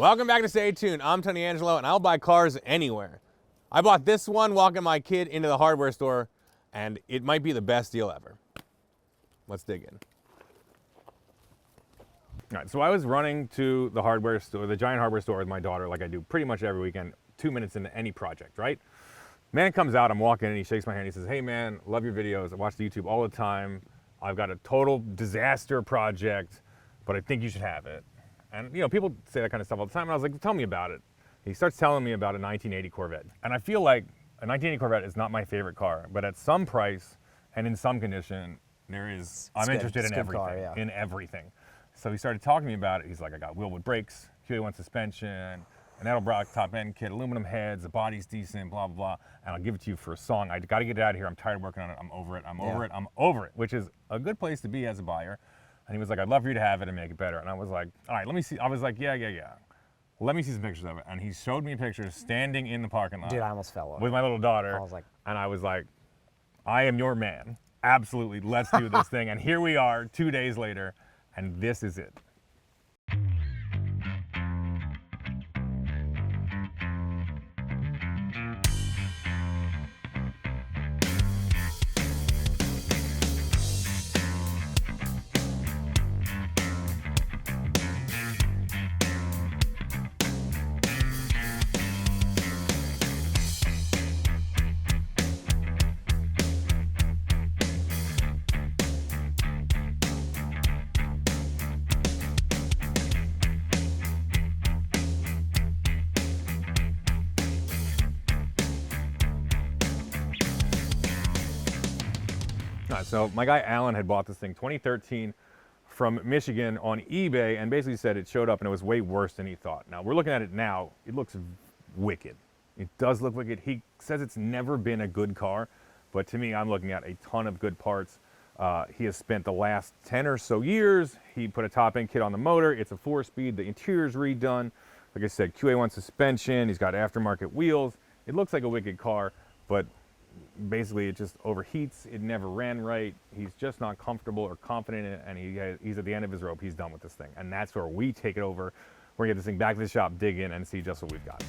Welcome back to Stay Tuned. I'm Tony Angelo, and I'll buy cars anywhere. I bought this one walking my kid into the hardware store, and it might be the best deal ever. Let's dig in. All right, so I was running to the hardware store, the giant hardware store with my daughter, like I do pretty much every weekend, 2 minutes into any project, right? Man comes out, I'm walking, and he shakes my hand. He says, "Hey man, love your videos. I watch the YouTube all the time. I've got a total disaster project, but I think you should have it." And you know, people say that kind of stuff all the time, and I was like, "Tell me about it." He starts telling me about a 1980 Corvette. And I feel like a 1980 Corvette is not my favorite car, but at some price and in some condition, I'm interested in everything, car, yeah. In everything. So he started talking to me about it. He's like, "I got wheel with brakes, QA1 suspension, an Edelbrock top end kit, aluminum heads, the body's decent, blah, blah, blah. And I'll give it to you for a song. I got to get it out of here. I'm tired of working on it. I'm over it. I'm over it," which is a good place to be as a buyer. And he was like, "I'd love for you to have it and make it better." And I was like, "All right, let me see." I was like, yeah. Let me see some pictures of it. And he showed me pictures standing in the parking lot. Dude, I almost fell over. With my little daughter. I was like, I am your man. Absolutely, let's do this thing. And here we are 2 days later, and this is it. So my guy Alan had bought this thing 2013 from Michigan on eBay and basically said it showed up and it was way worse than he thought. Now we're looking at it now, it looks wicked. It does look wicked. He says it's never been a good car, but to me, I'm looking at a ton of good parts. He has spent the last 10 or so years. He put a top end kit on the motor. It's a 4-speed, the interior's redone. Like I said, QA1 suspension, he's got aftermarket wheels. It looks like a wicked car, but basically it just overheats. It never ran right. He's just not comfortable or confident in it, and he's at the end of his rope. He's done with this thing, and that's where we take it over. We're gonna get this thing back to the shop, dig in, and see just what we've got.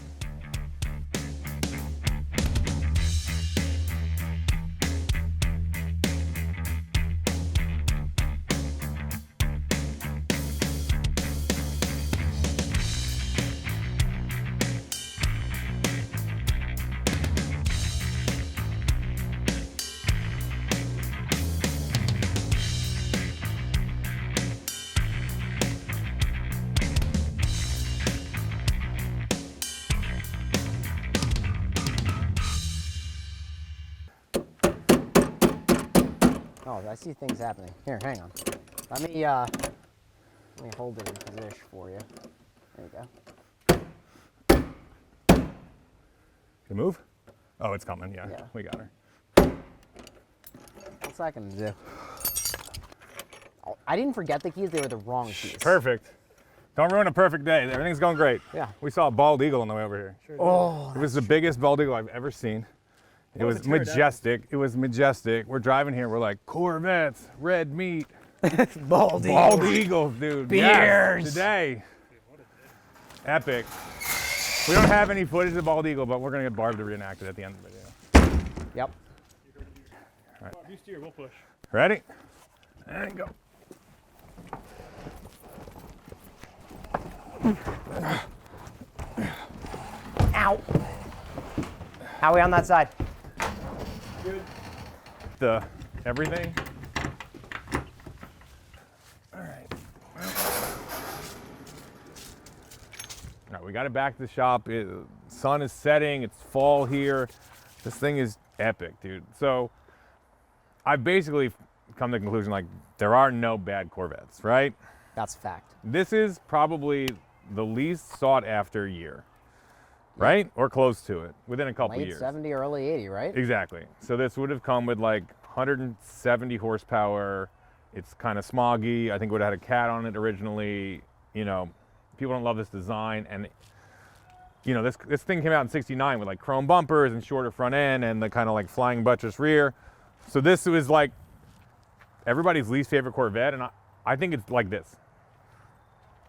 Oh, I see things happening. Here, hang on. Let me hold it in position for you. There you go. Can move? Oh, it's coming. Yeah, we got her. What's that gonna do? Oh, I didn't forget the keys. They were the wrong keys. Perfect. Don't ruin a perfect day. Everything's going great. Yeah. We saw a bald eagle on the way over here. Sure oh. It was the biggest bald eagle I've ever seen. It was majestic. It was majestic. We're driving here. We're like, Corvettes, red meat. Bald eagles, dude. Beers. Yes, today. Epic. We don't have any footage of bald eagle, but we're going to get Barb to reenact it at the end of the video. Yep. All right. You steer, we'll push. Ready? And go. Ow. How are we on that side? Good. Everything. All right. All right, we got it back to the shop. Sun is setting. It's fall here. This thing is epic, dude. So I've basically come to the conclusion, like, there are no bad Corvettes, right? That's a fact. This is probably the least sought after year. Right? Or close to it, within a couple years. Late 70, early 80, right? Exactly. So this would have come with like 170 horsepower. It's kind of smoggy. I think it would have had a cat on it originally. You know, people don't love this design. And, you know, this thing came out in '69 with like chrome bumpers and shorter front end and the kind of like flying buttress rear. So this was like everybody's least favorite Corvette. And I think it's like this.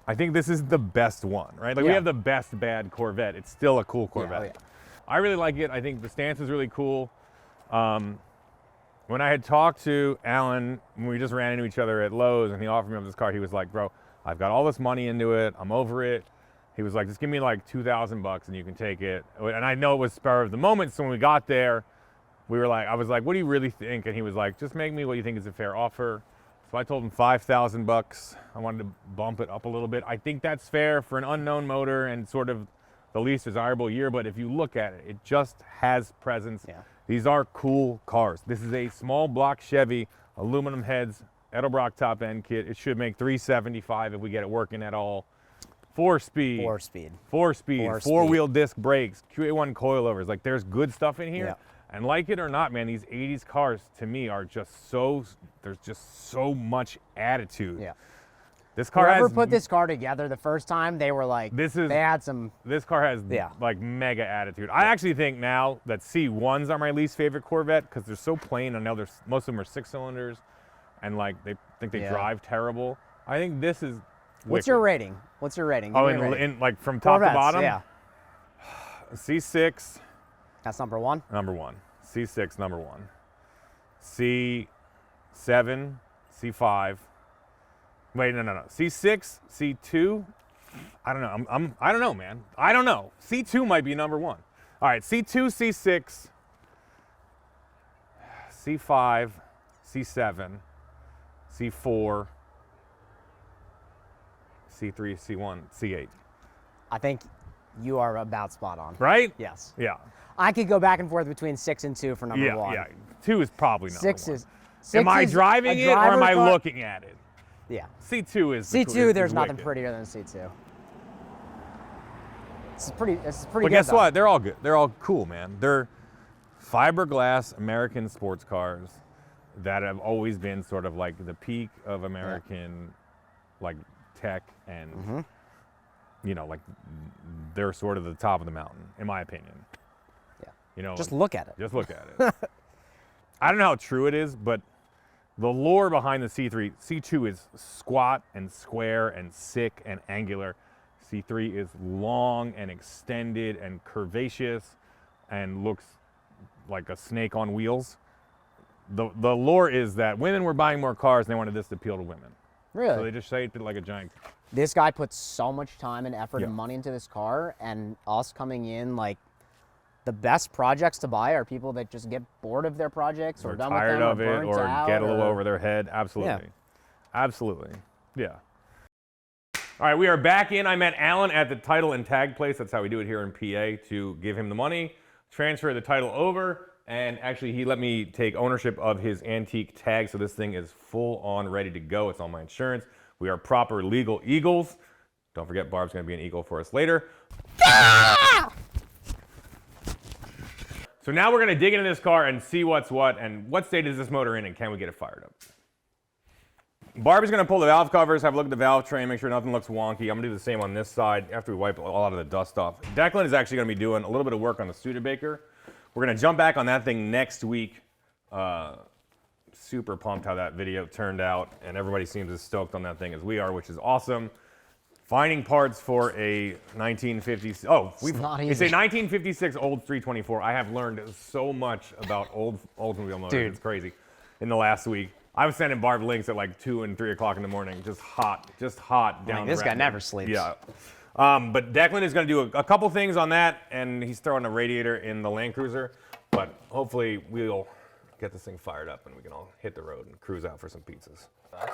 I think this is the best one, right? Like we Yeah. have the best BAD Corvette. It's still a cool Corvette. oh, yeah. I really like it. I think the stance is really cool. When I had talked to Alan, when we just ran into each other at Lowe's and he offered me up this car, he was like, bro, I've got all this money into it. I'm over it. He was like, just give me like $2,000 and you can take it. And I know it was spur of the moment. So when we got there, I was like, what do you really think? And he was like, just make me what you think is a fair offer. So I told him $5,000. I wanted to bump it up a little bit. I think that's fair for an unknown motor and sort of the least desirable year. But if you look at it, it just has presence. Yeah. These are cool cars. This is a small block Chevy, aluminum heads, Edelbrock top end kit. It should make 375 if we get it working at all. 4-speed. 4-speed. 4-speed. 4-speed. Four-wheel disc brakes. QA1 coilovers. Like there's good stuff in here. Yeah. And like it or not, man, these 80s cars to me are just so, there's just so much attitude. Yeah. This car Whoever has, put this car together the first time, they were like, they had some. this car has like mega attitude. I actually think now that C1s are my least favorite Corvette because they're so plain. I know most of them are 6-cylinders and like they think they drive terrible. I think this is What's your rating? What's your rating? Oh, in like from top Corvettes, to bottom? Yeah. C6. That's number one? Number one. C6, number one. C7, C5. Wait, no. C6, C2. I don't know. I don't know, man. I don't know. C2 might be number one. All right, C2, C6, C5, C7, C4, C3, C1, C8. I think you are about spot on. Right? Yes. Yeah. I could go back and forth between 6 and 2 for number one. Yeah. 2 is probably number 6 one. is. Am I is driving a it or am driver's I car- looking at it? Yeah. C2 is C2, there's nothing wicked. prettier than C2. This is pretty But good. guess though. what? They're all good. They're all cool, man. They're fiberglass American sports cars that have always been sort of like the peak of American like tech and you know, like they're sort of the top of the mountain, in my opinion. Yeah. You know, Just look at it. just look at it. I don't know how true it is, but the lore behind the C3, C2 is squat and square and sick and angular. C3 is long and extended and curvaceous and looks like a snake on wheels. The lore is that women were buying more cars and they wanted this to appeal to women. Really? So they just shaped it like a giant. This guy puts so much time and effort Yeah. and money into this car, and us coming in, like, the best projects to buy are people that just get bored of their projects or Or done tired with them of or it burnt or out get a little or- over their head. Absolutely. Yeah. Absolutely. Yeah. All right, we are back in. I met Alan at the title and tag place. That's how we do it here in PA, to give him the money, transfer the title over, and actually he let me take ownership of his antique tag. So this thing is full on ready to go. It's on my insurance. We are proper legal Eagles. Don't forget, Barb's gonna be an Eagle for us later. So now we're gonna dig into this car and see what's what and what state is this motor in and can we get it fired up. Barbie's gonna pull the valve covers, have a look at the valve train, make sure nothing looks wonky. I'm gonna do the same on this side after we wipe a lot of the dust off. Declan is actually gonna be doing a little bit of work on the Studebaker. We're gonna jump back on that thing next week. Super pumped how that video turned out, and everybody seems as stoked on that thing as we are, which is awesome. Finding parts for a 1950s, it's a 1956 old 324. I have learned so much about old Oldsmobile motors. Dude. It's crazy. In the last week, I was sending Barb links at like 2 and 3 o'clock in the morning, just hot down. this the guy rabbit. never sleeps. Yeah. But Declan is going to do a couple things on that, and he's throwing a radiator in the Land Cruiser. But hopefully we'll get this thing fired up and we can all hit the road and cruise out for some pizzas.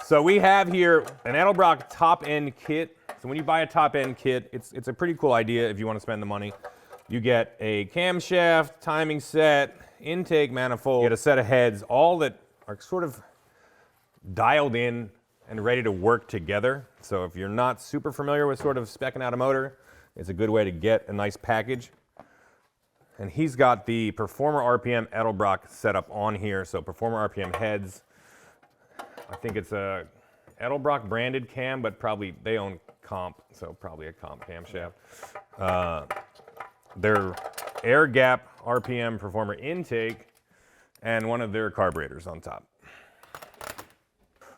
So we have here an Edelbrock top-end kit. So when you buy a top-end kit, it's a pretty cool idea if you want to spend the money. You get a camshaft, timing set, intake manifold, you get a set of heads, all that are sort of dialed in and ready to work together. So if you're not super familiar with sort of speccing out a motor, it's a good way to get a nice package. And he's got the Performer RPM Edelbrock set up on here. So Performer RPM heads. I think it's a Edelbrock branded cam, but probably they own Comp, so probably a Comp camshaft. Their air gap RPM Performer intake, and one of their carburetors on top.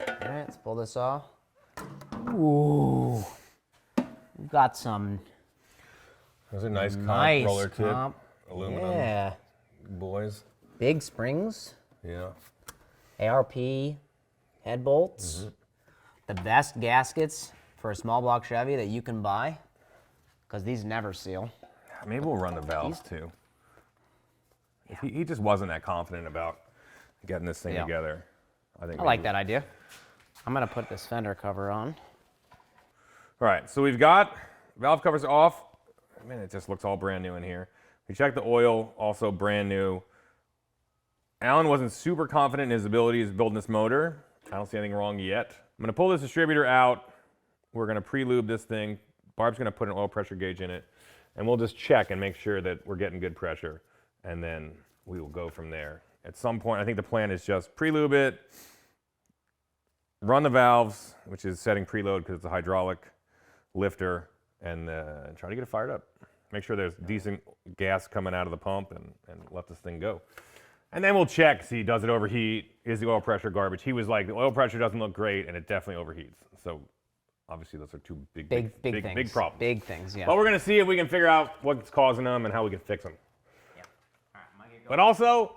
All right, let's pull this off. Ooh. We've got some Those are nice nice roller tip, comp. aluminum Yeah. boys. Big springs. Yeah. ARP head bolts. The best gaskets for a small block Chevy that you can buy, because these never seal. Maybe we'll run the valves too. If he just wasn't that confident about getting this thing together. I like that idea. I'm gonna put this fender cover on. All right, so we've got valve covers off. Man, it just looks all brand new in here. We checked the oil, also brand new. Alan wasn't super confident in his abilities building this motor. I don't see anything wrong yet. I'm gonna pull this distributor out. We're gonna pre-lube this thing. Barb's gonna put an oil pressure gauge in it, and we'll just check and make sure that we're getting good pressure, and then we will go from there. At some point, I think the plan is just pre-lube it, run the valves, which is setting preload because it's a hydraulic lifter, and try to get it fired up. Make sure there's decent gas coming out of the pump and let this thing go. And then we'll check, see, does it overheat? Is the oil pressure garbage? He was like, the oil pressure doesn't look great, and it definitely overheats. So obviously those are two big things. big problems. Big things, yeah. But we're gonna see if we can figure out what's causing them and how we can fix them. Yeah. All right, but also,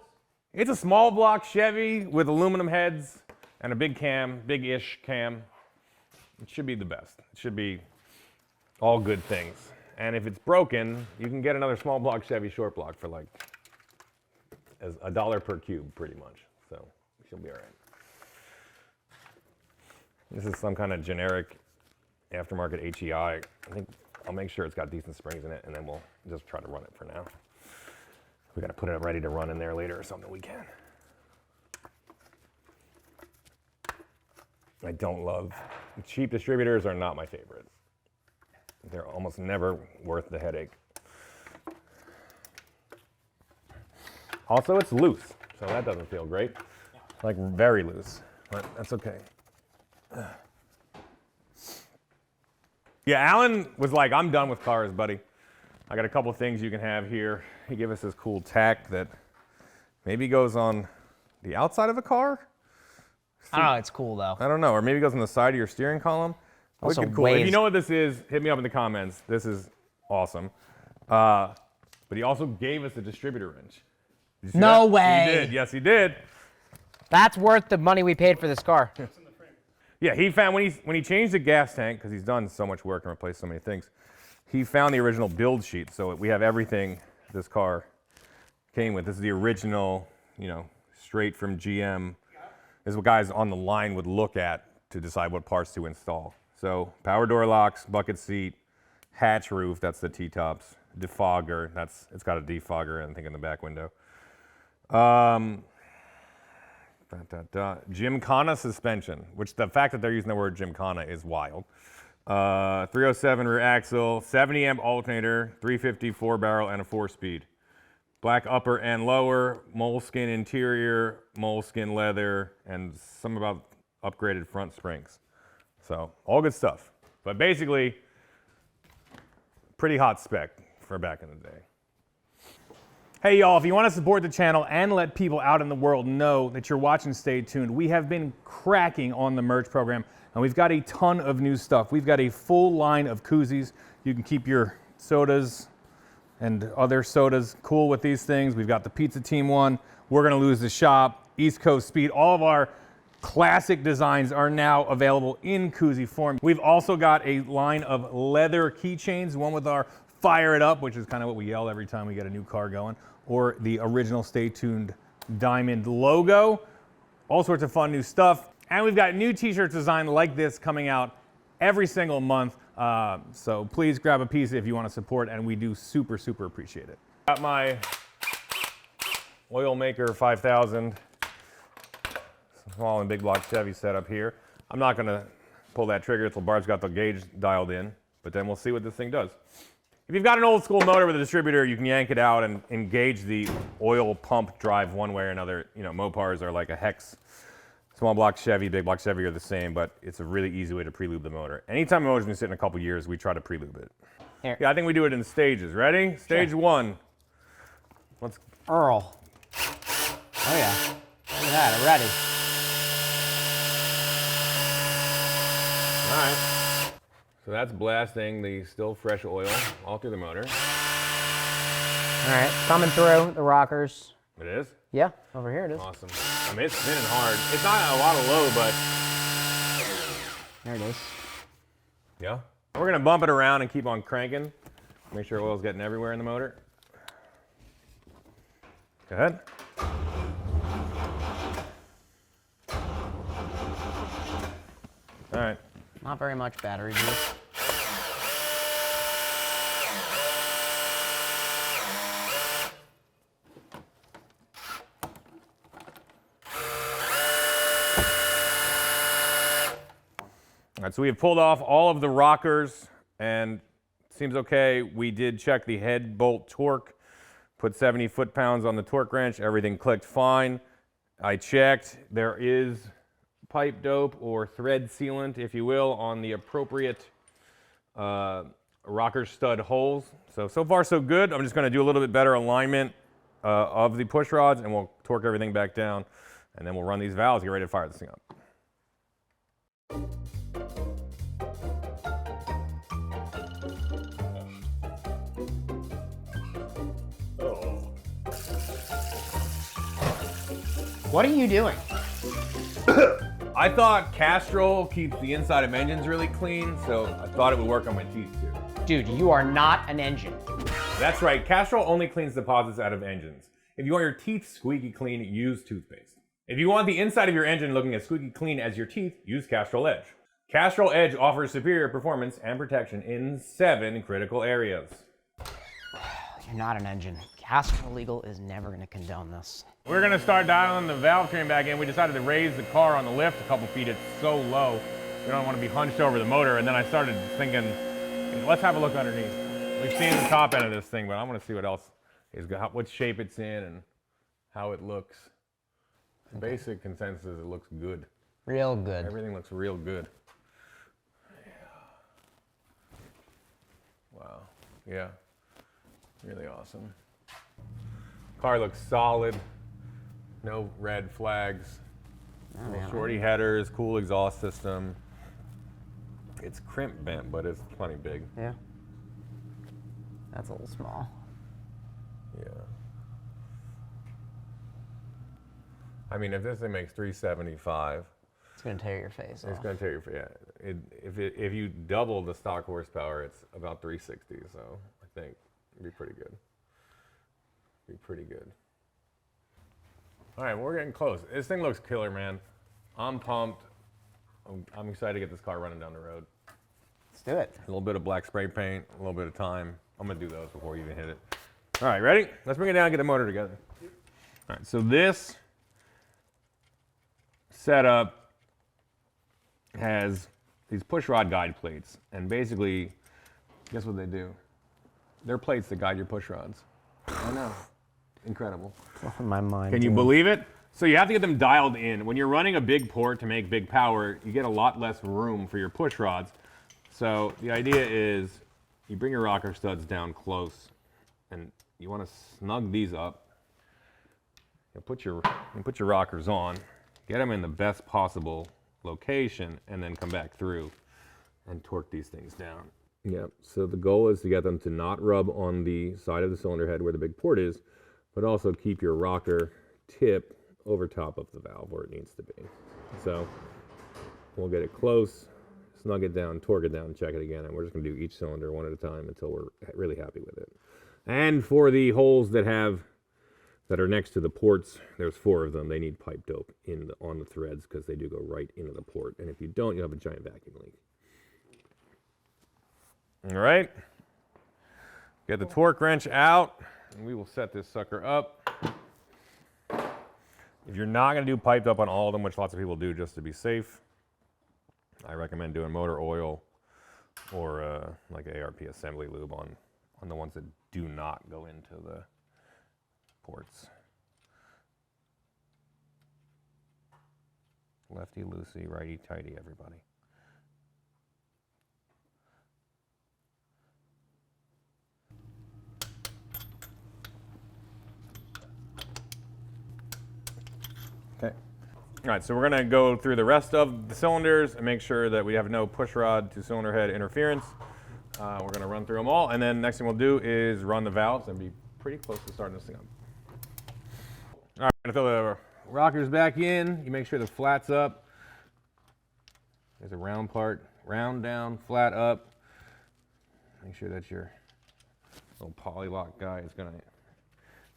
it's a small block Chevy with aluminum heads and a big cam, big-ish cam. It should be the best. It should be all good things. And if it's broken, you can get another small block Chevy short block for like as $1 per cube, pretty much. So she'll be all right. This is some kind of generic aftermarket HEI. I think I'll make sure it's got decent springs in it, and then we'll just try to run it for now. We got to put it ready to run in there later or something, we can. I don't love, cheap distributors are not my favorite. They're almost never worth the headache. Also, it's loose, so that doesn't feel great. Like very loose, but that's okay. Yeah, Alan was like, I'm done with cars, buddy. I got a couple things you can have here. He gave us this cool tack that maybe goes on the outside of a car. I don't know, it's cool though. I don't know, or maybe it goes on the side of your steering column. Also Wicked cool. If you know what this is, hit me up in the comments. This is awesome. But he also gave us a distributor wrench. Did you see No that? way. He did. Yes, he did. That's worth the money we paid for this car. Yeah, he found when he changed the gas tank, because he's done so much work and replaced so many things, he found the original build sheet. So we have everything this car came with. This is the original, straight from GM. This is what guys on the line would look at to decide what parts to install. So power door locks, bucket seat, hatch roof, that's the T-tops, defogger, it's got a defogger, I think, in the back window. Gymkhana suspension, which the fact that they're using the word Gymkhana is wild. 307 rear axle, 70 amp alternator, 350 4-barrel, and a 4-speed. Black upper and lower, moleskin interior, moleskin leather, and some about upgraded front springs. So all good stuff. But basically, pretty hot spec for back in the day. Hey y'all, if you want to support the channel and let people out in the world know that you're watching Stay Tuned, we have been cracking on the merch program, and we've got a ton of new stuff. We've got a full line of koozies. You can keep your sodas and other sodas cool with these things. We've got the Pizza Team one. We're gonna lose the shop. East Coast Speed. All of our classic designs are now available in koozie form. We've also got a line of leather keychains, one with our Fire It Up, which is kind of what we yell every time we get a new car going, or the original Stay Tuned diamond logo. All sorts of fun new stuff. And we've got new t-shirts designed like this coming out every single month. So please grab a piece if you want to support, and we do super, super appreciate it. Got my Oil Maker 5000 small and big block Chevy setup here. I'm not going to pull that trigger until Barb's got the gauge dialed in, but then we'll see what this thing does. If you've got an old school motor with a distributor, you can yank it out and engage the oil pump drive one way or another. Mopars are like a hex. Small block Chevy, big block Chevy are the same, but it's a really easy way to pre-lube the motor. Anytime a motor's been sitting a couple years, we try to pre-lube it. Here. Yeah, I think we do it in stages. Ready? Stage one. Let's. Earl. Oh yeah. Look at that, already. All right. So that's blasting the still fresh oil all through the motor. All right, coming through the rockers. It is? Yeah, over here it is. Awesome. I mean, it's spinning hard. It's not a lot of low, but... There it is. Yeah. We're gonna bump it around and keep on cranking. Make sure oil's getting everywhere in the motor. Go ahead. All right. Not very much battery juice. All right, so we have pulled off all of the rockers and seems okay. We did check the head bolt torque, put 70 foot-pounds on the torque wrench. Everything clicked fine. I checked. There is pipe dope or thread sealant, if you will, on the appropriate rocker stud holes. So far so good. I'm just going to do a little bit better alignment of the push rods, and we'll torque everything back down, and then we'll run these valves, get ready to fire this thing up. What are you doing? I thought Castrol keeps the inside of engines really clean, so I thought it would work on my teeth too. Dude, you are not an engine. That's right, Castrol only cleans deposits out of engines. If you want your teeth squeaky clean, use toothpaste. If you want the inside of your engine looking as squeaky clean as your teeth, use Castrol Edge. Castrol Edge offers superior performance and protection in 7 critical areas. You're not an engine. Castrol Legal is never going to condone this. We're gonna start dialing the valve train back in. We decided to raise the car on the lift a couple feet. It's so low. We don't want to be hunched over the motor. And then I started thinking, let's have a look underneath. We've seen the top end of this thing, but I want to see what else is, what shape it's in and how it looks. The basic consensus is it looks good. Real good. Everything looks real good. Yeah. Wow. Yeah. Really awesome. Car looks solid. No red flags. Oh, Little shorty headers, cool exhaust system. It's crimp bent, but it's plenty big. Yeah. That's a little small. Yeah. I mean, if this thing makes 375, It's going to tear your face it's off. going to tear your if you double the stock horsepower, it's about 360. So I think it'd be pretty good. Be pretty good. All right, we're getting close. This thing looks killer, man. I'm pumped. I'm excited to get this car running down the road. Let's do it. A little bit of black spray paint, a little bit of time. I'm gonna do those before you even hit it. All right, ready? Let's bring it down and get the motor together. All right, so this setup has these push rod guide plates, and basically, guess what they do? They're plates that guide your push rods. I know. Incredible. In my mind. Can you believe it? So you have to get them dialed in. When you're running a big port to make big power, you get a lot less room for your push rods. So the idea is you bring your rocker studs down close, and you want to snug these up. You put your rockers on, get them in the best possible location, and then come back through and torque these things down. Yeah, so the goal is to get them to not rub on the side of the cylinder head where the big port is, but also keep your rocker tip over top of the valve where it needs to be. So we'll get it close, snug it down, torque it down, check it again, and we're just gonna do each cylinder one at a time until we're really happy with it. And for the holes that are next to the ports, there's 4 of them. They need pipe dope on the threads because they do go right into the port. And if you don't, you'll have a giant vacuum leak. All right, get the torque wrench out, and we will set this sucker up. If you're not gonna do piped up on all of them, which lots of people do just to be safe, I recommend doing motor oil or like ARP assembly lube on the ones that do not go into the ports. Lefty loosey, righty tighty, everybody. Okay. All right, so we're gonna go through the rest of the cylinders and make sure that we have no push rod to cylinder head interference. We're gonna run through them all, and then next thing we'll do is run the valves and be pretty close to starting this thing up. All right, I'm gonna throw the rockers back in. You make sure the flat's up. There's a round part, round down, flat up. Make sure that your little poly lock guy is gonna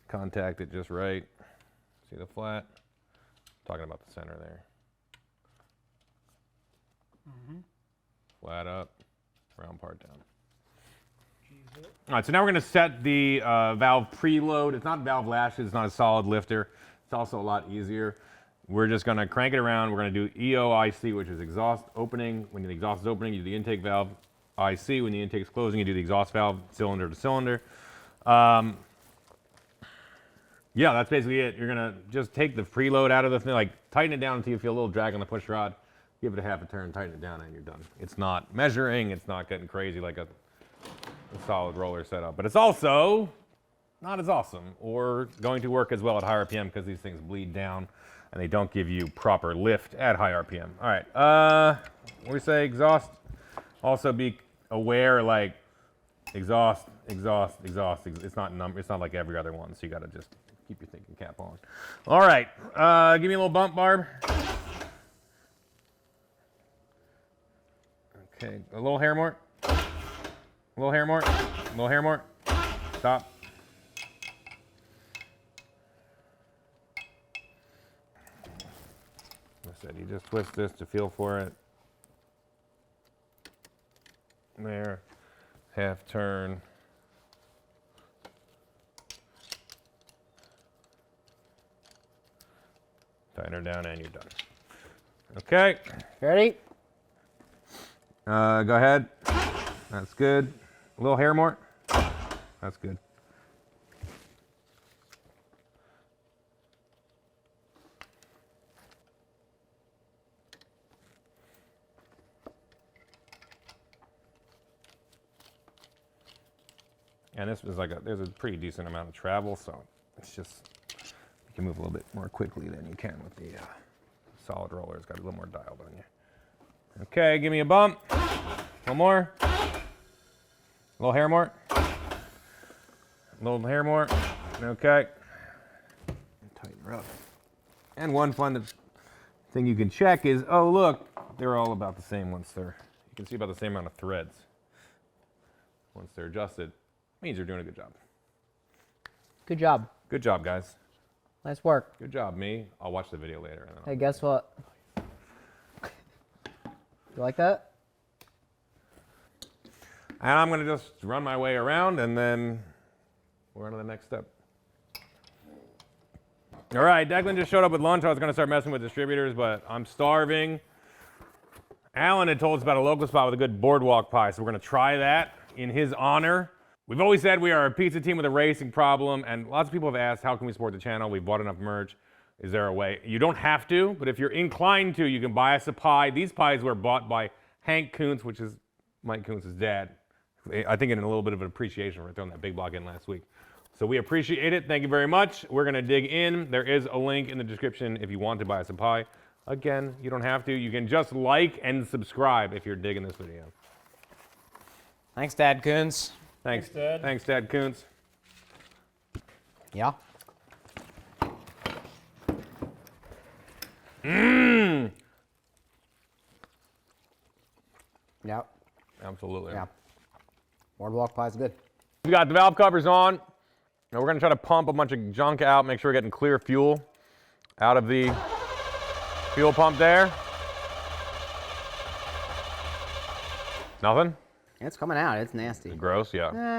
contact it just right. See the flat? Talking about the center there. Flat up, round part down. All right, so now we're gonna set the valve preload. It's not valve lashes, it's not a solid lifter. It's also a lot easier. We're just gonna crank it around. We're gonna do EOIC, which is exhaust opening. When the exhaust is opening, you do the intake valve. IC, when the intake is closing, you do the exhaust valve, cylinder to cylinder. Yeah, that's basically it. You're gonna just take the preload out of the thing, like tighten it down until you feel a little drag on the push rod. Give it a half a turn, tighten it down, and you're done. It's not measuring, it's not getting crazy like a solid roller setup, but it's also not as awesome or going to work as well at high RPM because these things bleed down and they don't give you proper lift at high RPM. All right, what do we say? Exhaust. Also be aware, like exhaust. It's not like every other one, so you gotta just keep your thinking cap on. All right, give me a little bump, Barb. Okay, a little hair more. A little hair more. A little hair more. Stop. Like I said, you just twist this to feel for it. There. Half turn. Tighten her down and you're done. Okay. Ready? Go ahead. That's good. A little hair more. That's good. And this was there's a pretty decent amount of travel, so it's just, you can move a little bit more quickly than you can with the solid roller. It's got a little more dialed on you. Okay, give me a bump. One more. A little hair more. A little hair more. Okay. Tighten her up. And one fun thing you can check is, oh look, they're all about the same once you can see about the same amount of threads. Once they're adjusted, means you're doing a good job. Good job. Good job, guys. Nice work. Good job, me. I'll watch the video later. And then Hey, guess what? You like that? And I'm gonna just run my way around and then we're on to the next step. All right, Declan just showed up with lunch. I was gonna start messing with distributors, but I'm starving. Alan had told us about a local spot with a good boardwalk pie, so we're gonna try that in his honor. We've always said we are a pizza team with a racing problem, and lots of people have asked, how can we support the channel? We've bought enough merch. Is there a way? You don't have to, but if you're inclined to, you can buy us a pie. These pies were bought by Hank Kuntz, which is Mike Kuntz's dad. I think in a little bit of an appreciation for throwing that big block in last week. So we appreciate it. Thank you very much. We're gonna dig in. There is a link in the description if you want to buy us a pie. Again, you don't have to. You can just like and subscribe if you're digging this video. Thanks, Dad Kuntz. Thanks, Dad. Thanks, Dad Kuntz. Yeah. Mmm. Yep. Absolutely. Yeah. Boardwalk pie's good. We got the valve covers on. Now we're gonna try to pump a bunch of junk out, make sure we're getting clear fuel out of the fuel pump there. Nothing? It's coming out. It's nasty. Gross, yeah. No,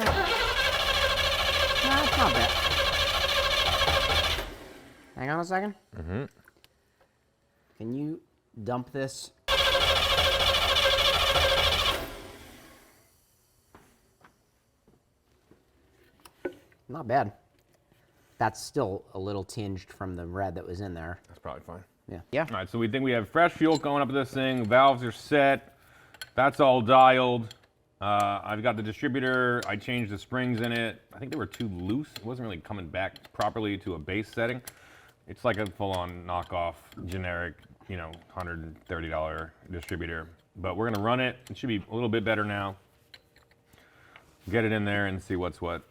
it's not bad. Hang on a second. Mm-hmm. Can you dump this? Not bad. That's still a little tinged from the red that was in there. That's probably fine. Yeah. Yeah. All right, so we think we have fresh fuel going up this thing. Valves are set. That's all dialed. I've got the distributor. I changed the springs in it. I think they were too loose. It wasn't really coming back properly to a base setting. It's like a full-on knockoff, generic, you know, $130 distributor. But we're gonna run it. It should be a little bit better now. Get it in there and see what's what.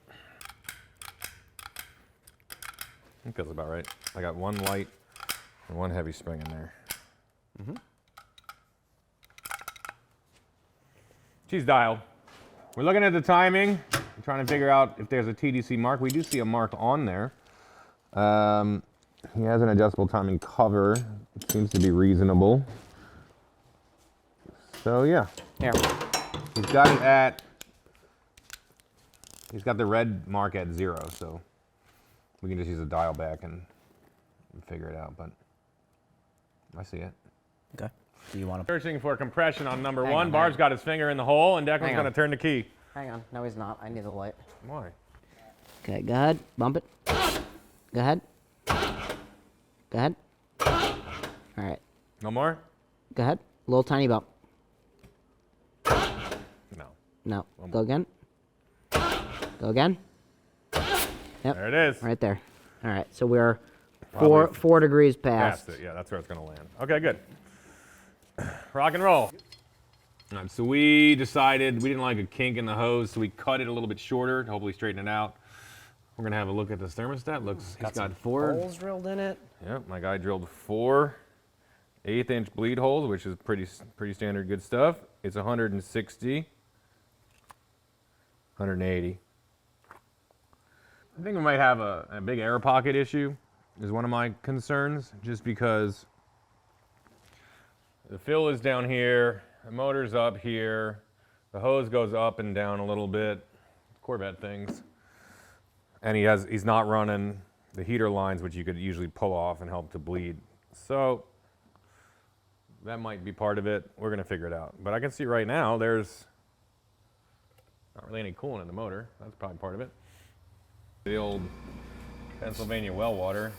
It feels about right. I got one light and one heavy spring in there. She's dialed. We're looking at the timing. I'm trying to figure out if there's a TDC mark. We do see a mark on there. He has an adjustable timing cover. It seems to be reasonable. So yeah. Here. He's got it at, he's got the red mark at 0, so we can just use a dial back and figure it out, but I see it. Okay. Do you want to? Searching for compression on number Hang 1. on, Barb's got his finger in the hole, and Declan's Hang going to on. turn the key. Hang on. No, he's not. I need the light. Why? Okay, go ahead. Bump it. Go ahead. Go ahead. All right. No more? Go ahead. Little tiny bump. No. No. Go again. Go again. Yep. There it is. Right there. All right. So we're Probably four degrees past. Past it. Yeah, that's where it's going to land. Okay, good. Rock and roll. All right, so we decided we didn't like a kink in the hose, so we cut it a little bit shorter to hopefully straighten it out. We're going to have a look at this thermostat. Looks, he's got 4 holes drilled in it. Yep, my guy drilled 4 1/8-inch bleed holes, which is pretty standard good stuff. It's 160, 180. I think we might have a big air pocket issue is one of my concerns, just because the fill is down here, the motor's up here, the hose goes up and down a little bit, Corvette things. And he's not running the heater lines, which you could usually pull off and help to bleed. So that might be part of it. We're gonna figure it out. But I can see right now there's not really any coolant in the motor. That's probably part of it. The old Pennsylvania well water.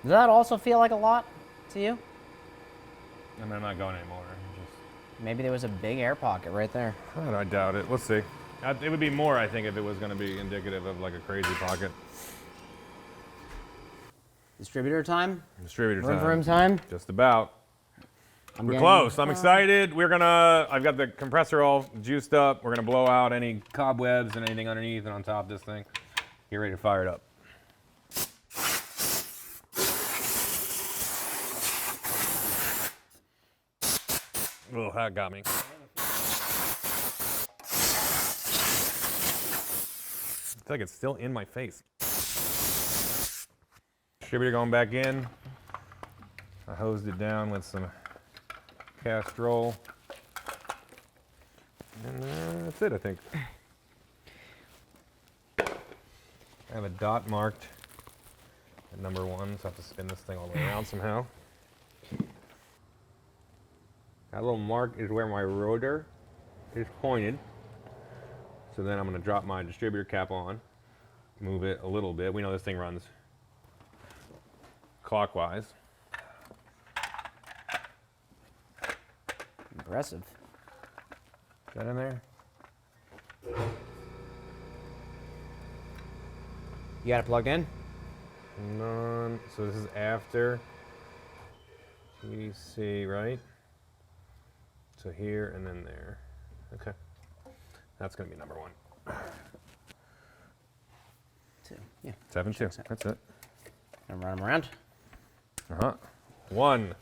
Does that also feel like a lot to you? I mean, I'm not going anymore. Maybe there was a big air pocket right there. I doubt it. Let's see. It would be more, I think, if it was going to be indicative of like a crazy pocket. Distributor time? Distributor Room time. for room time? Just about. We're close. I'm excited. I've got the compressor all juiced up. We're going to blow out any cobwebs and anything underneath and on top of this thing. Get ready to fire it up. Oh, that got me. It's like it's still in my face. Distributor going back in. I hosed it down with some Castrol. And that's it, I think. I have a dot marked at number 1, so I have to spin this thing all the way around somehow. That little mark is where my rotor is pointed. So then I'm going to drop my distributor cap on, move it a little bit. We know this thing runs clockwise. Impressive. Is that in there? You got it plugged in? None. So this is after TDC, right? So here and then there. Okay. That's going to be number 1. 2. Yeah. 7-2. That's it. And run them around. 1.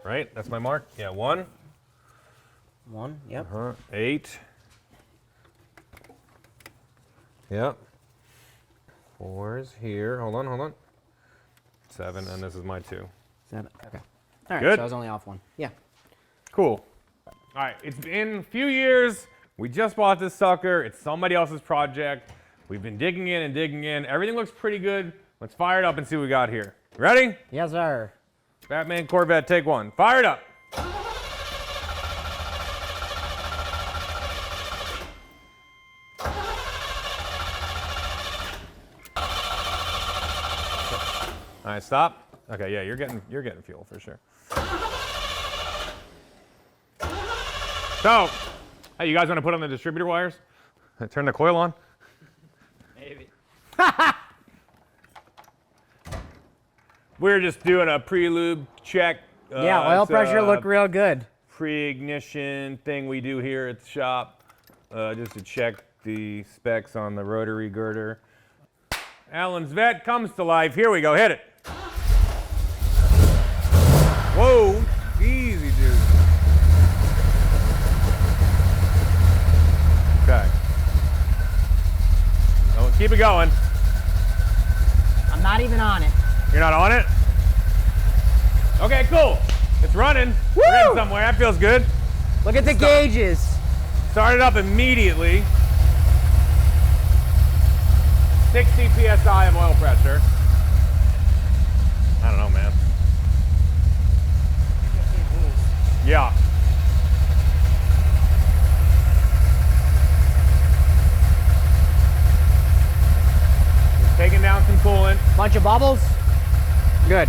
Right? That's my mark? Yeah, 1. 1. Yep. 8. Yep. 4's here. Hold on. 7, and this is my 2. 7. Okay. All right. Good. So I was only off 1. Yeah. Cool. All right, it's been a few years. We just bought this sucker. It's somebody else's project. We've been digging in and digging in. Everything looks pretty good. Let's fire it up and see what we got here. Ready? Yes, sir. Batman Corvette, take 1. Fire it up. All right, stop. Okay, yeah, you're getting fuel for sure. So, hey, you guys want to put on the distributor wires? Turn the coil on? Maybe. We're just doing a pre-lube check. Yeah, oil It's pressure a looked real good. pre-ignition thing we do here at the shop, just to check the specs on the rotary girder. Alan's Vet comes to life. Here we go. Hit it. Whoa, easy, dude. Okay. Oh, keep it going. I'm not even on it. You're not on it? Okay, cool. It's running. Woo! We're heading somewhere. That feels good. Look at the gauges. Started up immediately. 60 psi of oil pressure. I don't know, man. Yeah. Just taking down some coolant. Bunch of bubbles. Good.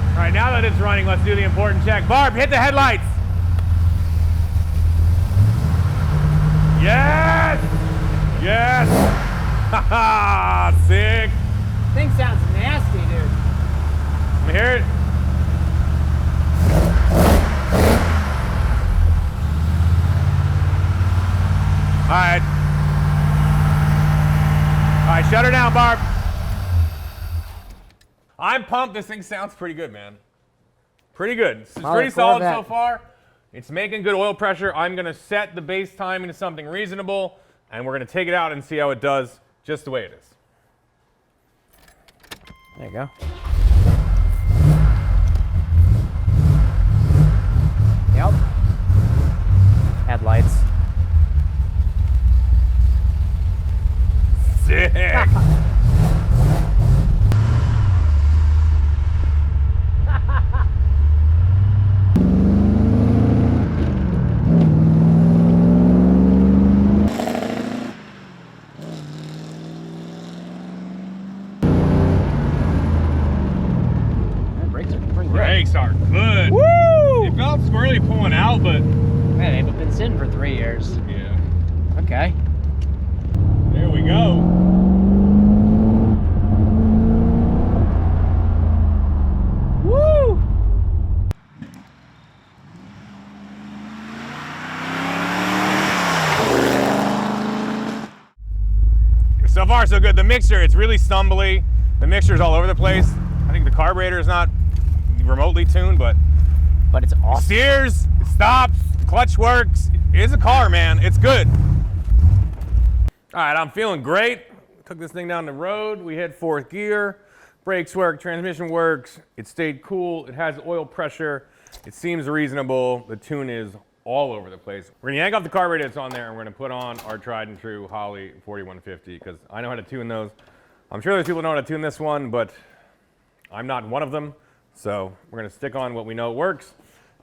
All right, now that it's running, let's do the important check. Barb, hit the headlights. Yes! Yes! Haha! Sick! Thing sounds nasty, dude. Let me hear it. All right. All right, shut her down, Barb. I'm pumped. This thing sounds pretty good, man. Pretty good. It's pretty solid so Corvette. far. It's making good oil pressure. I'm going to set the base time into something reasonable, and we're going to take it out and see how it does just the way it is. There you go. Yep. Headlights. Sick! Brakes are pretty good. Brakes are good. Woo! It felt squirrely pulling out, but Hey, they've been sitting for 3 years. yeah. Okay. There we go. Woo! So far, so good. The mixture, it's really stumbly. The mixture's all over the place. I think the carburetor is not remotely tuned, but But it's it awesome. steers, it stops, the clutch works. It's a car, man. It's good. All right, I'm feeling great. Took this thing down the road. We hit 4th gear. Brakes work, transmission works. It stayed cool. It has oil pressure. It seems reasonable. The tune is all over the place. We're gonna yank off the carburetor that's on there, and we're gonna put on our tried and true Holley 4150, because I know how to tune those. I'm sure there's people who know how to tune this one, but I'm not one of them. So we're gonna stick on what we know works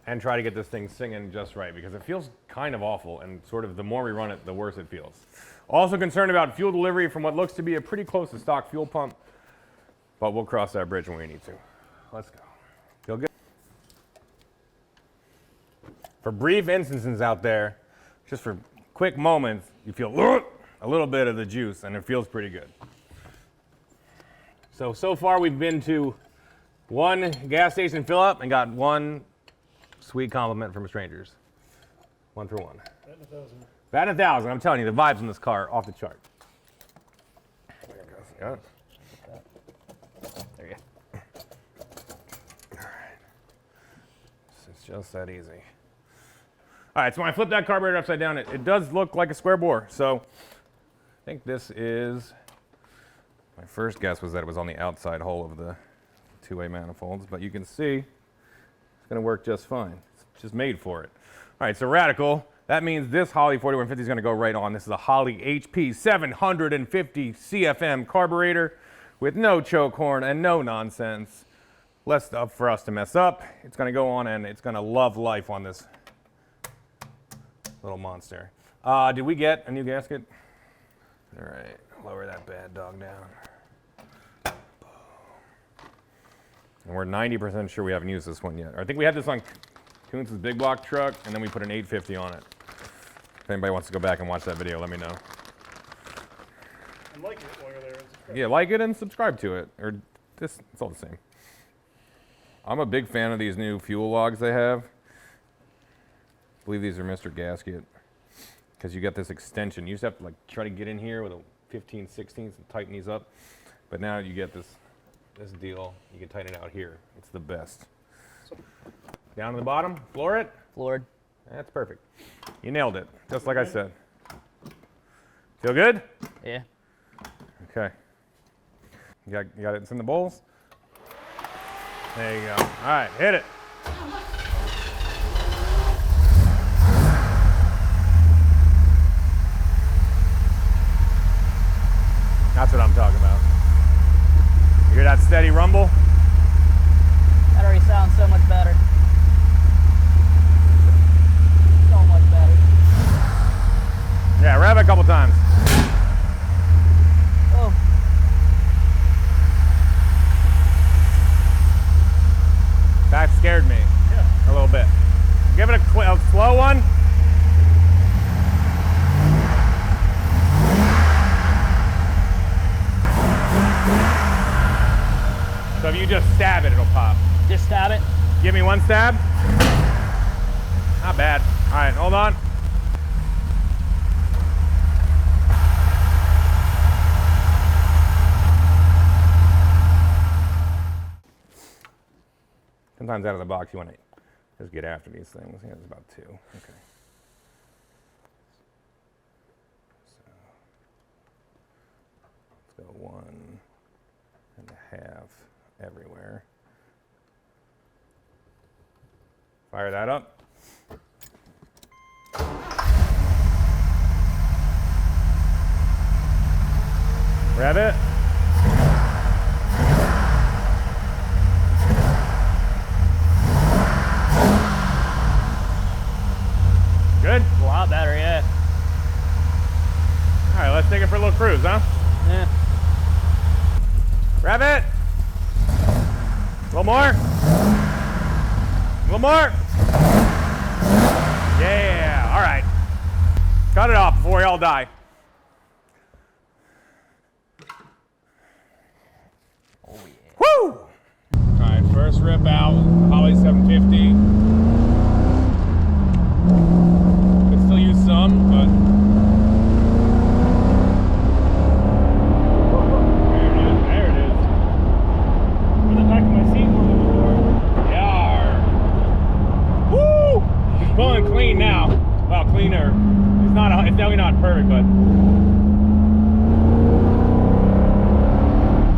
and try to get this thing singing just right, because it feels kind of awful, and sort of the more we run it, the worse it feels. Also concerned about fuel delivery from what looks to be a pretty close to stock fuel pump, but we'll cross that bridge when we need to. Let's go. Feel good? For brief instances out there, just for quick moments, you feel a little bit of the juice, and it feels pretty good. So far we've been to 1 gas station fill up and got 1 sweet compliment from strangers. 1 for 1. Batting 1,000. Batting 1,000. I'm telling you, the vibes in this car off the chart. There it goes. Got it. There you go. All right. It's just that easy. All right, so when I flip that carburetor upside down, it does look like a square bore. So I think this is, my first guess was that it was on the outside hole of the 2-way manifolds, but you can see it's going to work just fine. It's just made for it. All right, so radical. That means this Holley 4150 is going to go right on. This is a Holley HP 750 CFM carburetor with no choke horn and no nonsense. Less stuff for us to mess up. It's going to go on, and it's going to love life on this little monster. Did we get a new gasket? All right, lower that bad dog down. And we're 90% sure we haven't used this one yet. I think we had this on Kuntz's big block truck, and then we put an 850 on it. If anybody wants to go back and watch that video, let me know. And like it while you're there. And subscribe. Yeah, like it and subscribe to it. Or this, it's all the same. I'm a big fan of these new fuel logs they have. I believe these are Mr. Gasket. Because you got this extension. You used to have to like try to get in here with a 15/16 and tighten these up. But now you get this deal. You can tighten it out here. It's the best. Down to the bottom, floor it. Floored. That's perfect. You nailed it, just like I said. Feel good? Yeah. Okay. You got it. It's in the bowls. There you go. All right, hit it. That's what I'm talking about. You hear that steady rumble? That already sounds so much better. So much better. Yeah, rev it a couple times. Oh. That scared me a little bit. Give it a slow one. So if you just stab it, it'll pop. Just stab it. Give me one stab. Not bad. All right, hold on. Sometimes out of the box you want to just get after these things. Yeah, it's about 2. Okay. So let's go 1.5 everywhere. Fire that up. Rev it. Good? A lot better, yeah. All right, let's take it for a little cruise, huh? Yeah. Rev it. A little more. A little more. Yeah, all right. Cut it off before we all die. Oh yeah. Woo! All right, first rip out, Holly 750. Could still use some, but there it is. In the back of my seat more than before. Yar. Woo! He's pulling clean now. Well, cleaner. It's definitely not perfect, but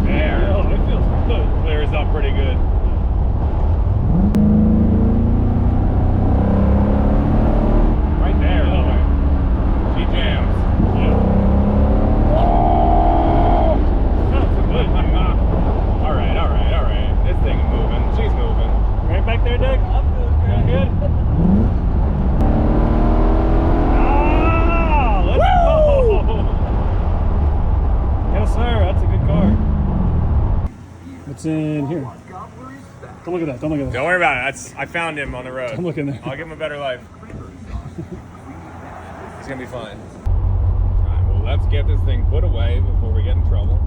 there. Oh, it feels good. Clears up pretty good. Right there. Yeah. She jams. Yeah. Sounds good. All right, all right, all right. This thing's moving. She's moving. Right back there, Doug? I'm good. Good? Ah, let's go. Yes, sir. That's a good car. What's in here? Don't look at that. Don't look at that. Don't worry about it. I found him on the road. Don't look in there. I'll give him a better life. He's gonna be fine. All right, well, let's get this thing put away before we get in trouble.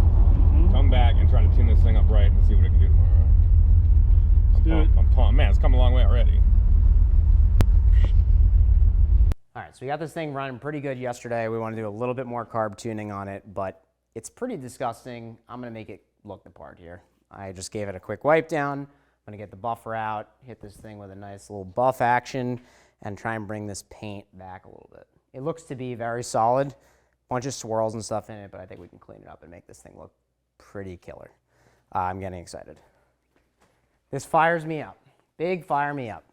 Come back and try to tune this thing up right and see what it can do tomorrow. do it. I'm pumped. Man, it's come a long way already. All right, so we got this thing running pretty good yesterday. We want to do a little bit more carb tuning on it, but it's pretty disgusting. I'm going to make it look the part here. I just gave it a quick wipe down. I'm going to get the buffer out, hit this thing with a nice little buff action, and try and bring this paint back a little bit. It looks to be very solid. Bunch of swirls and stuff in it, but I think we can clean it up and make this thing look pretty killer. I'm getting excited. This fires me up. Big fire me up.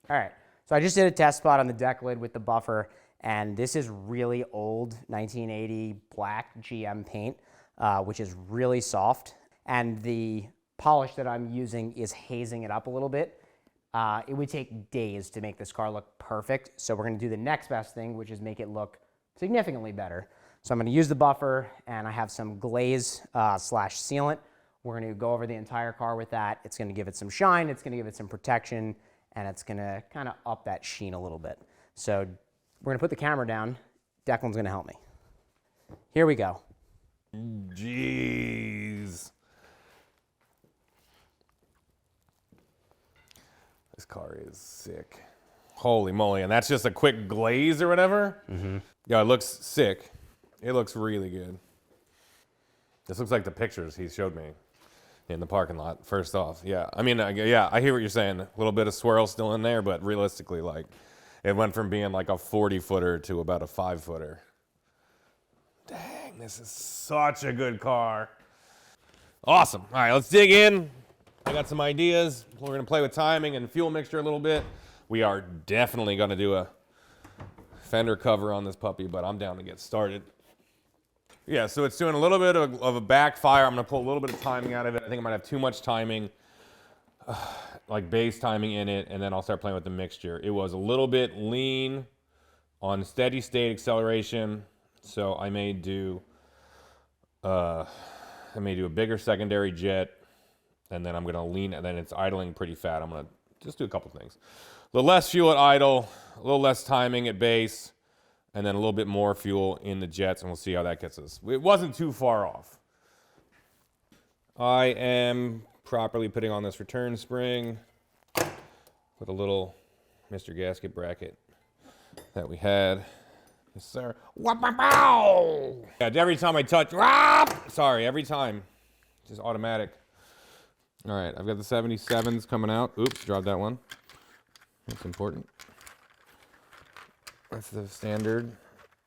All right, so I just did a test spot on the deck lid with the buffer, and this is really old 1980 black GM paint, which is really soft. And the polish that I'm using is hazing it up a little bit. It would take days to make this car look perfect, so we're gonna do the next best thing, which is make it look significantly better. So I'm going to use the buffer, and I have some glaze slash sealant. We're going to go over the entire car with that. It's going to give it some shine, it's going to give it some protection, and it's going to kind of up that sheen a little bit. So we're going to put the camera down. Declan's going to help me. Here we go. Jeez. This car is sick. Holy moly. And that's just a quick glaze or whatever? Mm-hmm. Yeah, it looks sick. It looks really good. This looks like the pictures he showed me in the parking lot, first off. Yeah, I mean, yeah, I hear what you're saying. A little bit of swirl still in there, but realistically, like, it went from being like a 40-footer to about a 5-footer. Dang, this is such a good car. Awesome. All right, let's dig in. I got some ideas. We're going to play with timing and fuel mixture a little bit. We are definitely going to do a fender cover on this puppy, but I'm down to get started. Yeah, so it's doing a little bit of a backfire. I'm going to pull a little bit of timing out of it. I think I might have too much timing, like base timing in it, and then I'll start playing with the mixture. It was a little bit lean on steady state acceleration, so I may do a bigger secondary jet, and then I'm going to lean, and then it's idling pretty fat. I'm going to just do a couple things. A little less fuel at idle, a little less timing at base, and then a little bit more fuel in the jets, and we'll see how that gets us. It wasn't too far off. I am properly putting on this return spring with a little Mr. Gasket bracket that we had. Yes, sir. Wow! Yeah, every time I touch, sorry, every time. Just automatic. All right, I've got the 77s coming out. Oops, dropped that one. That's important. That's the standard.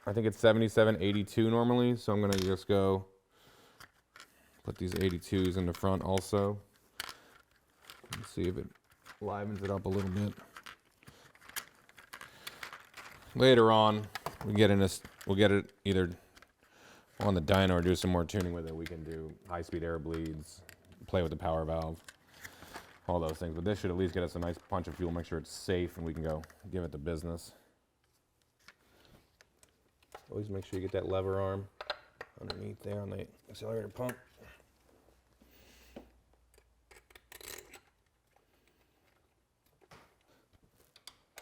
I think it's 7782 normally, so I'm gonna just go put these 82s in the front also. Let's see if it livens it up a little bit. Later on, we'll get it either on the dyno or do some more tuning with it. We can do high-speed air bleeds, play with the power valve, all those things. But this should at least get us a nice punch of fuel, make sure it's safe, and we can go give it the business. Always make sure you get that lever arm underneath there on the accelerator pump.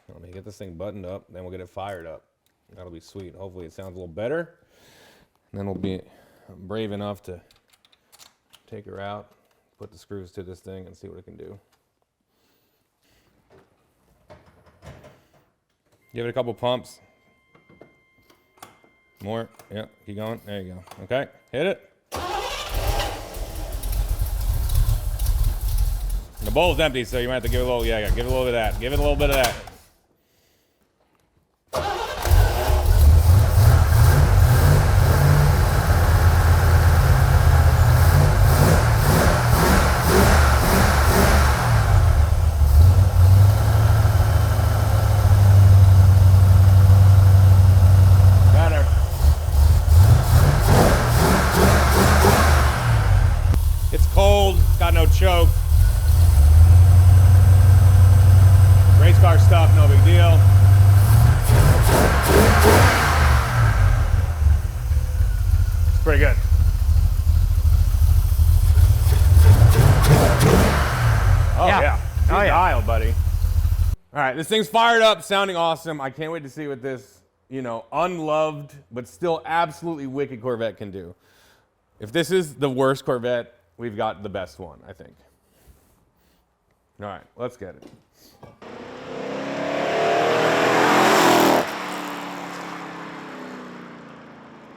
Let me get this thing buttoned up, then we'll get it fired up. That'll be sweet. Hopefully it sounds a little better. And then we'll be brave enough to take her out, put the screws to this thing, and see what it can do. Give it a couple pumps. More. Yeah, keep going. There you go. Okay, hit it. The bowl's empty, so you might have to give it a little, give it a little bit of that. Give it a little bit of that. Choke. Race car stuff, no big deal. It's pretty good. Oh yeah. Oh yeah. Dial, buddy. All right, this thing's fired up, sounding awesome. I can't wait to see what this, unloved but still absolutely wicked Corvette can do. If this is the worst Corvette, we've got the best one, I think. All right, let's get it.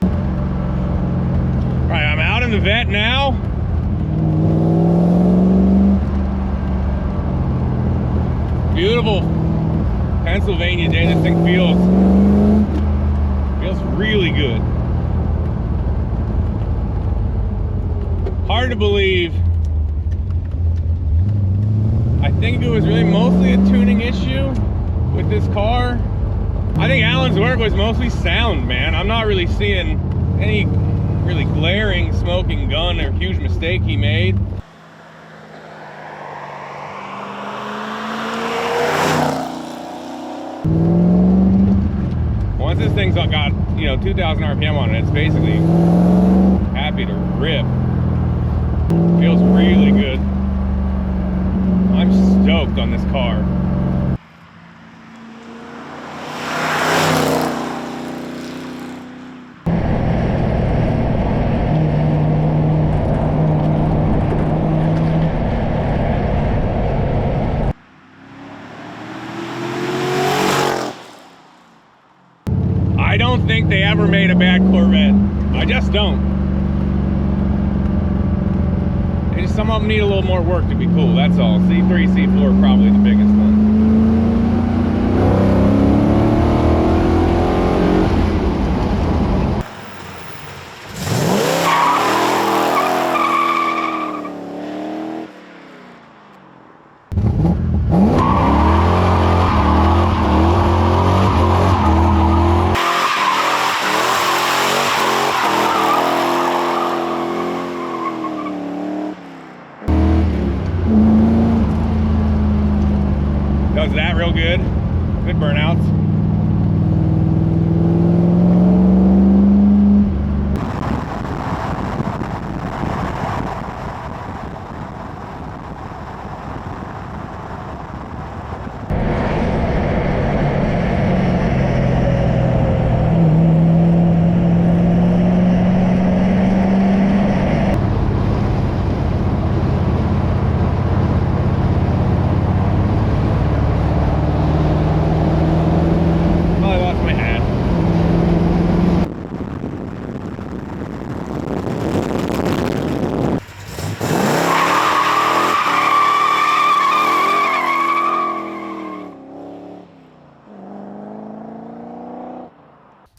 All right, I'm out in the vet now. Beautiful Pennsylvania day. This thing feels really good. Hard to believe. I think it was really mostly a tuning issue with this car. I think Alan's work was mostly sound, man. I'm not really seeing any really glaring smoking gun or huge mistake he made. Once once this thing's got, you know, 2,000 RPM on it, it's basically happy to rip. Feels really good. I'm stoked on this car. I don't think they ever made a bad Corvette. I just don't. Some of them need a little more work to be cool, that's all. C3, C4 are probably the biggest one. Does that real good. Good burnouts.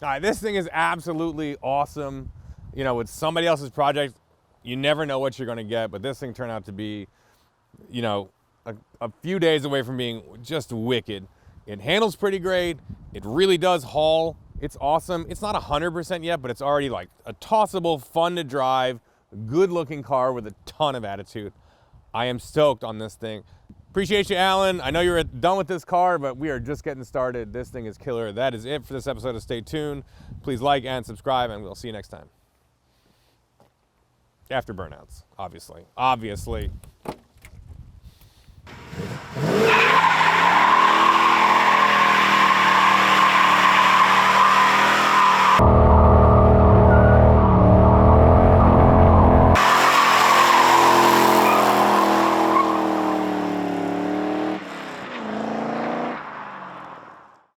All right, this thing is absolutely awesome. You know, with somebody else's project, you never know what you're gonna get, but this thing turned out to be, you know, a few days away from being just wicked. It handles pretty great. It really does haul. It's awesome. It's not 100% yet, but it's already like a tossable, fun to drive, good looking car with a ton of attitude. I am stoked on this thing. Appreciate you, Alan. I know you're done with this car, but we are just getting started. This thing is killer. That is it for this episode of Stay Tuned. Please like and subscribe, and we'll see you next time. After burnouts, obviously. Obviously.